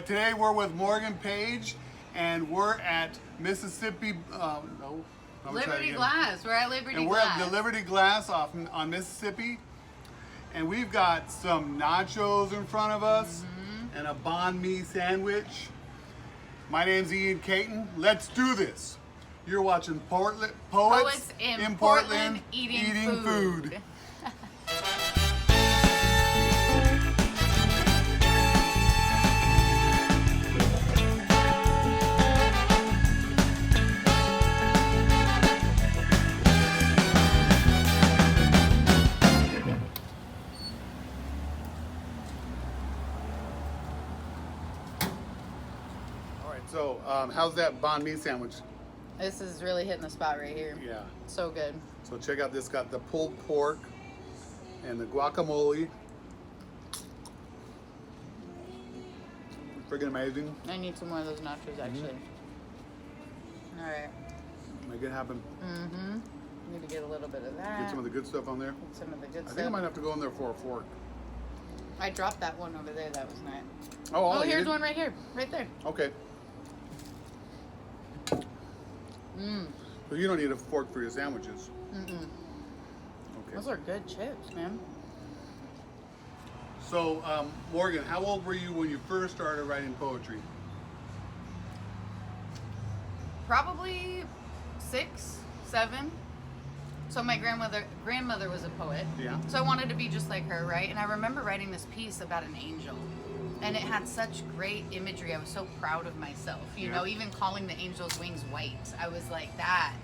right, today we're with Morgan Paige, and we're at Mississippi. Liberty Glass. We're at Liberty and Glass. We're at the Liberty Glass on Mississippi, and we've got some nachos in front of us and a banh mi sandwich. My name's Ian Caton. Let's do this. You're watching Poets in Portland eating food. So, how's that banh mi sandwich? This is really hitting the spot right here. Yeah. So good. So check out this. Got the pulled pork and the guacamole. Freaking amazing. I need some more of those nachos, actually. All right. Make it happen. Need to get a little bit of that. Get some of the good stuff on there. Get some of the good I stuff. think I might have to go in there for a fork. I dropped that one over there. That was nice. Oh, here's one right here. Right there. Okay. So you don't need a fork for your sandwiches. Okay. Those are good chips, man. So, Morgan, how old were you when you first started writing poetry? Probably 6, 7. So my grandmother was a poet. Yeah. So I wanted to be just like her, right? And I remember writing this piece about an angel. And it had such great imagery. I was so proud of myself. You know, even calling the angel's wings white. I was like, that.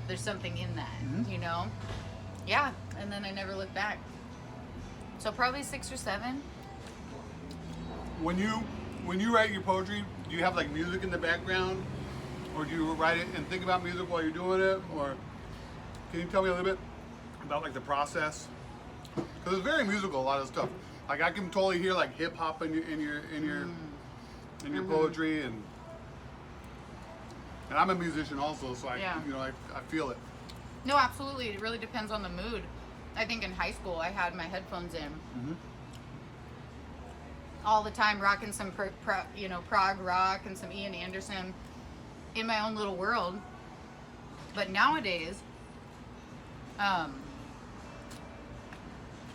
There's something in that, you know? Yeah. And then I never looked back. So probably 6 or 7. When you write your poetry, do you have like music in the background? Or do you write it and think about music while you're doing it? Or can you tell me a little bit about like the process? Because it's very musical, a lot of stuff. Like I can totally hear like hip hop in your poetry, and I'm a musician also, so I feel it. No, absolutely. It really depends on the mood. I think in high school I had my headphones in all the time, rocking some prog rock and some Ian Anderson in my own little world. But nowadays,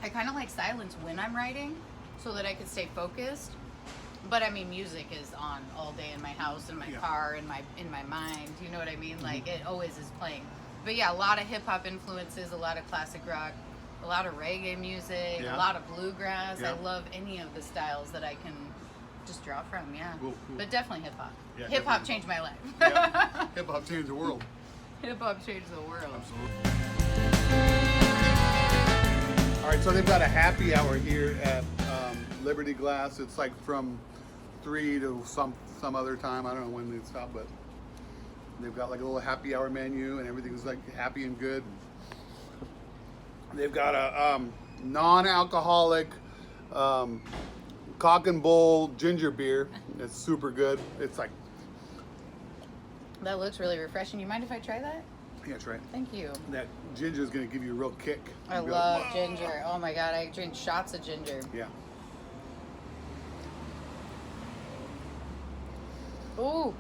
I kind of like silence when I'm writing so that I can stay focused. But I mean, music is on all day in my house, in my car, in my mind. You know what I mean? Like it always is playing. But yeah, a lot of hip hop influences, a lot of classic rock, a lot of reggae music, a lot of bluegrass. I love any of the styles that I can just draw from. Yeah, cool. But definitely hip hop. Yeah, hip hop changed my life. Hip hop changed the world. Hip hop changed the world. Absolutely. All right, so they've got a happy hour here at Liberty Glass. It's like from 3 to some other time. I don't know when they stop, but they've got like a little happy hour menu, and everything's like happy and good. They've got a non-alcoholic cock and bull ginger beer. It's super good. It's like, that looks really refreshing. You mind if I try that? yeah, that's right. Thank you. That ginger is going to give you a real kick. I love ginger. Oh my God, I drink shots of ginger. Yeah. Ooh.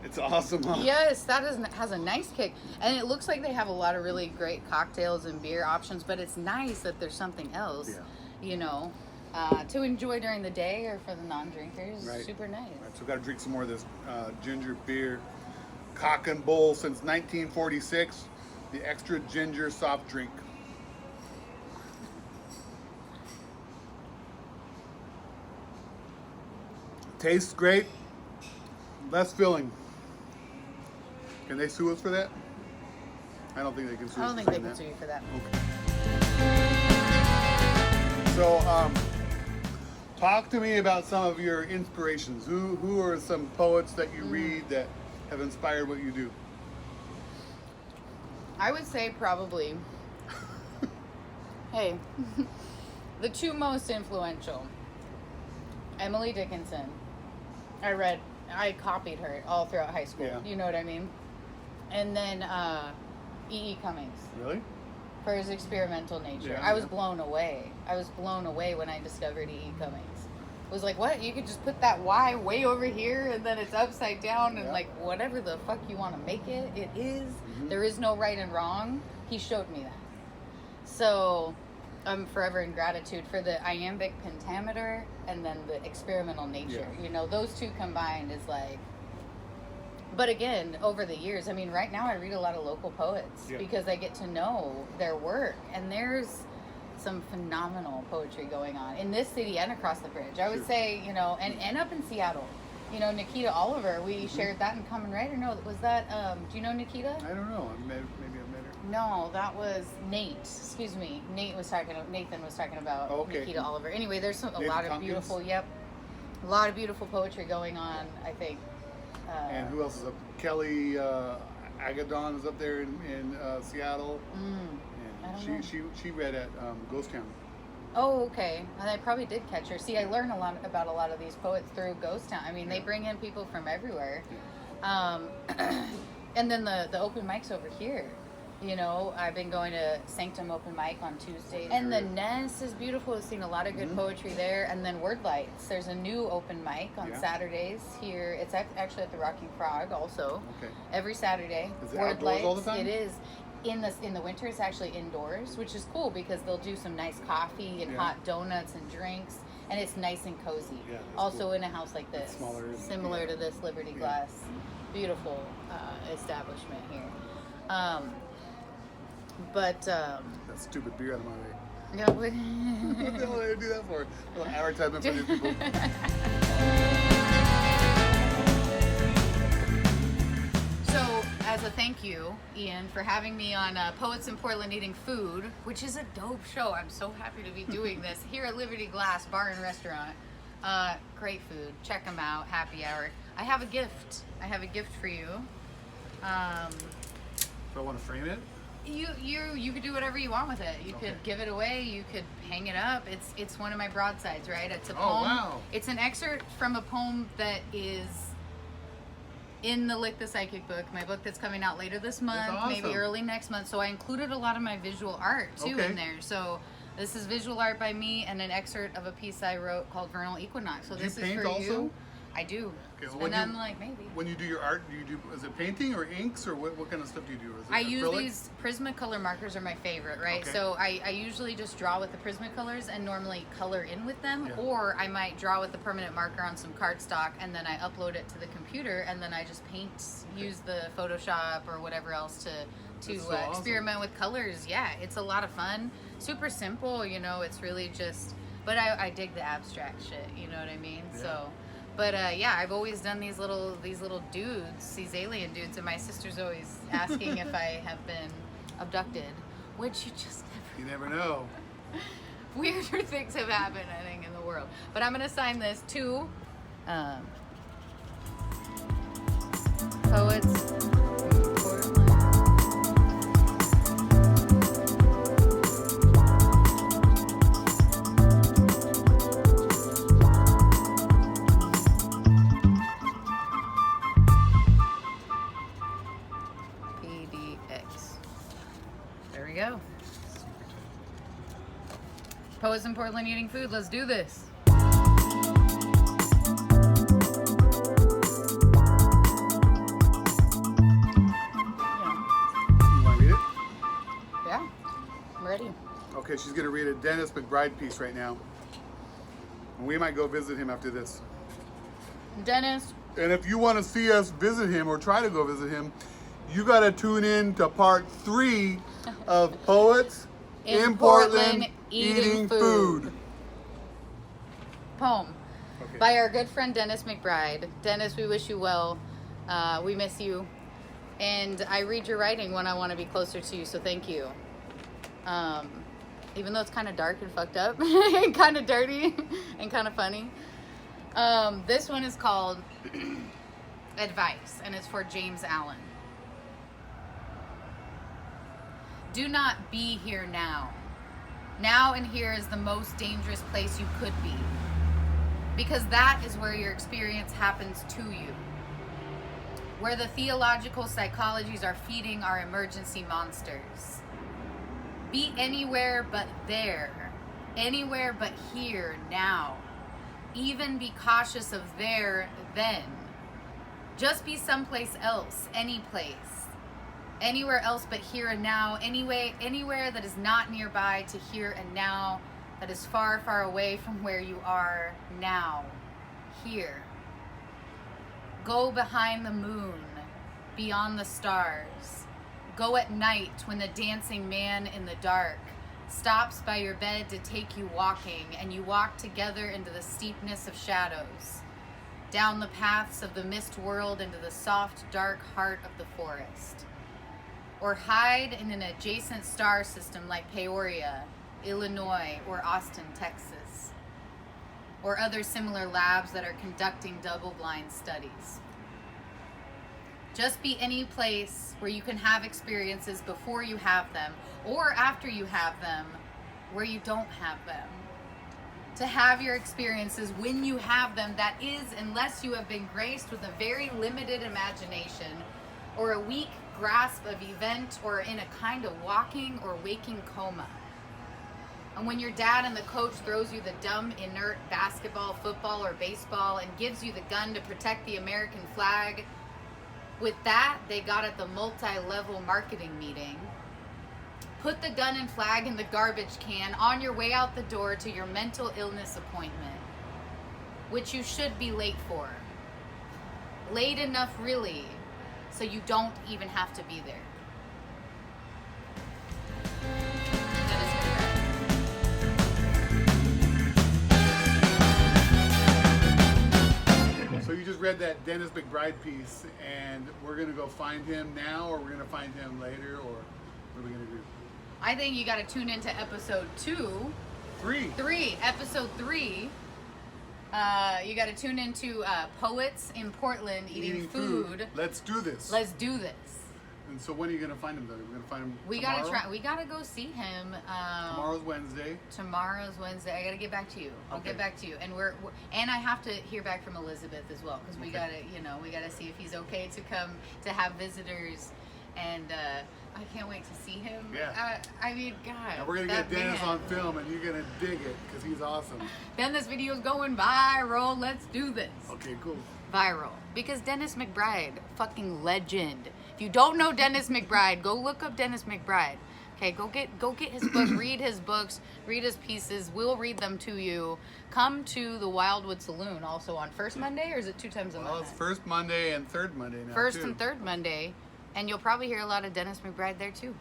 It's awesome, huh? Yes, that has a nice kick. And it looks like they have a lot of really great cocktails and beer options, but it's nice that there's something else, to enjoy during the day or for the non-drinkers. Right. Super nice. Right, so we've got to drink some more of this ginger beer. Cock and Bull since 1946, the extra ginger soft drink. Tastes great, less filling. Can they sue us for that? I don't think they can sue us. I don't think they can sue you for that. Okay. So, talk to me about some of your inspirations. Who are some poets that you read that have inspired what you do? I would say probably, the 2 most influential. Emily Dickinson. I copied her all throughout high school. Yeah. You know what I mean? And then E.E. Cummings. Really? For his experimental nature. Yeah, I was blown away. I was blown away when I discovered E.E. Cummings. was like, what? You could just put that Y way over here and then it's upside down and Yeah. like whatever the fuck you want to make it, it is. Mm-hmm. There is no right and wrong. He showed me that. So I'm forever in gratitude for the iambic pentameter and then the experimental nature. Yeah. You know, those two combined is like. But again, over the years, I mean, right now I read a lot of local poets Yeah. because I get to know their work. And there's some phenomenal poetry going on in this city and across the bridge. I would Sure. say, you know, and up in Seattle. You know, Nikita Oliver, we shared that in common, right? Or no, was that, do you know Nikita? I don't know. Maybe I met her. No, that was Nate. Excuse me. Nathan was talking about Oh, okay. Nikita Oliver. Anyway, there's a Nathan lot of Tompkins? beautiful, a lot of beautiful poetry going on, I think. And who else is up? Kelly Agadon is up there in Seattle. I don't And she read at Ghost Town. Oh, okay. And I probably did catch her. See, I learn a lot about a lot of these poets through Ghost Town. I mean, they bring in people from everywhere. And then the open mics over here. You know, I've been going to Sanctum Open Mic on Tuesdays. And the Nest is beautiful. I've seen a lot of good poetry there. And then Word Lights. There's a new open mic on Saturdays here. It's actually at the Rocking Frog also. Okay. Every Saturday. Is it Word outdoors Lights. all the time? It is. In the winter, it's actually indoors, which is cool because they'll do some nice coffee and hot donuts and drinks. And it's nice and cozy. Yeah, that's also cool. in a house like this. Smaller. Similar to this Liberty Glass. Beautiful establishment here. But That stupid beer out of my way. yeah, What the hell did I do that for? A little advertisement for these people. So, as a thank you, Ian, for having me on Poets in Portland Eating Food, which is a dope show. I'm so happy to be doing this here at Liberty Glass Bar and Restaurant. Great food. Check them out. Happy hour. I have a gift. For you. Do I want to frame it? You could do whatever you want with it. You could give it away. You could hang it up. It's one of my broadsides, right? It's a poem. Oh, wow. It's an excerpt from a poem that is in the Lick the Psychic book, my book that's coming out later this month, That's awesome. maybe early next month. So I included a lot of my visual art too in there. So this is visual art by me and an excerpt of a piece I wrote called Vernal Equinox. So Do this you is paint for also? you. I do. Okay, well, And I'm like, maybe. When you do your art, is it painting or inks or what kind of stuff do you do? Is it I use acrylic? these Prismacolor markers are my favorite, right? Okay. So I usually just draw with the Prismacolors and normally color in with them, Yeah. or I might draw with the permanent marker on some cardstock and then I upload it to the computer and then I just paint, use the Photoshop or whatever else to That's so awesome. experiment with colors. Yeah, it's a lot of fun. Super simple, you know, it's really just, but I dig the abstract shit, you know what I mean? Yeah. So. But yeah, I've always done these little dudes, these alien dudes, and my sister's always asking if I have been abducted, which you just You never know. weirder things have happened, I think, in the world. But I'm gonna sign this to Poets in Portland. PDX. There we go. Poets in Portland Eating Food. Let's do this. You want to read it? Yeah, I'm ready. Okay, she's going to read a Denis McBride piece right now. And we might go visit him after this. Dennis, And if you want to see us visit him or try to go visit him, you got to tune in to part 3 of Poets in Portland Eating Food. poem Okay. by our good friend Denis McBride. Dennis, we wish you well. We miss you. And I read your writing when I want to be closer to you, so thank you. Even though it's kind of dark and fucked up, and kind of dirty, and kind of funny. This one is called Advice, and it's for James Allen. Do not be here now. Now and here is the most dangerous place you could be. Because that is where your experience happens to you. Where the theological psychologies are feeding our emergency monsters. Be anywhere but there. Anywhere but here now. even be cautious of there then. Just be someplace else, any place. Anywhere else but here and now. Anywhere that is not nearby to here and now, that is far, far away from where you are now. Here. Go behind the moon, beyond the stars. Go at night when the dancing man in the dark stops by your bed to take you walking, and you walk together into the steepness of shadows, down the paths of the mist world into the soft, dark heart of the forest. Or hide in an adjacent star system like Peoria, Illinois, or Austin, Texas, or other similar labs that are conducting double-blind studies. Just be any place where you can have experiences before you have them, or after you have them, where you don't have them. To have your experiences when you have them, that is, unless you have been graced with a very limited imagination, or a weak grasp of event, or in a kind of walking or waking coma. And when your dad and the coach throws you the dumb, inert basketball, football, or baseball and gives you the gun to protect the American flag, with that they got at the multi-level marketing meeting. Put the gun and flag in the garbage can on your way out the door to your mental illness appointment, which you should be late for. Late enough, really, so you don't even have to be there. So you just read that Denis McBride piece, and we're gonna go find him now, or we're gonna find him later, or what are we gonna do? I think you got to tune into episode 2. 3. Episode 3. You got to tune into poets in Portland eating food. Let's do this. Let's do this. And so when are you gonna find him though? We're gonna find him We tomorrow? gotta try. We gotta go see him. Tomorrow's Wednesday. Tomorrow's Wednesday. I gotta get back to you. I'll Okay. get back to you. And and I have to hear back from Elizabeth as well, because we Okay. gotta, we gotta see if he's okay to come to have visitors. And I can't wait to see him. Yeah. I mean, God. And we're gonna that get Dennis man. on film, and you're gonna dig it because he's awesome. Then this video's going viral. Let's do this. Okay, cool. Viral. Because Denis McBride, fucking legend. If you don't know Denis McBride, go look up Denis McBride. Okay, go get his book, read his books, read his pieces. We'll read them to you. Come to the Wildwood Saloon also on first Monday, or is it 2 times a Well, month? it's first Monday and third Monday now. First too. and third Monday. And you'll probably hear a lot of Denis McBride there too.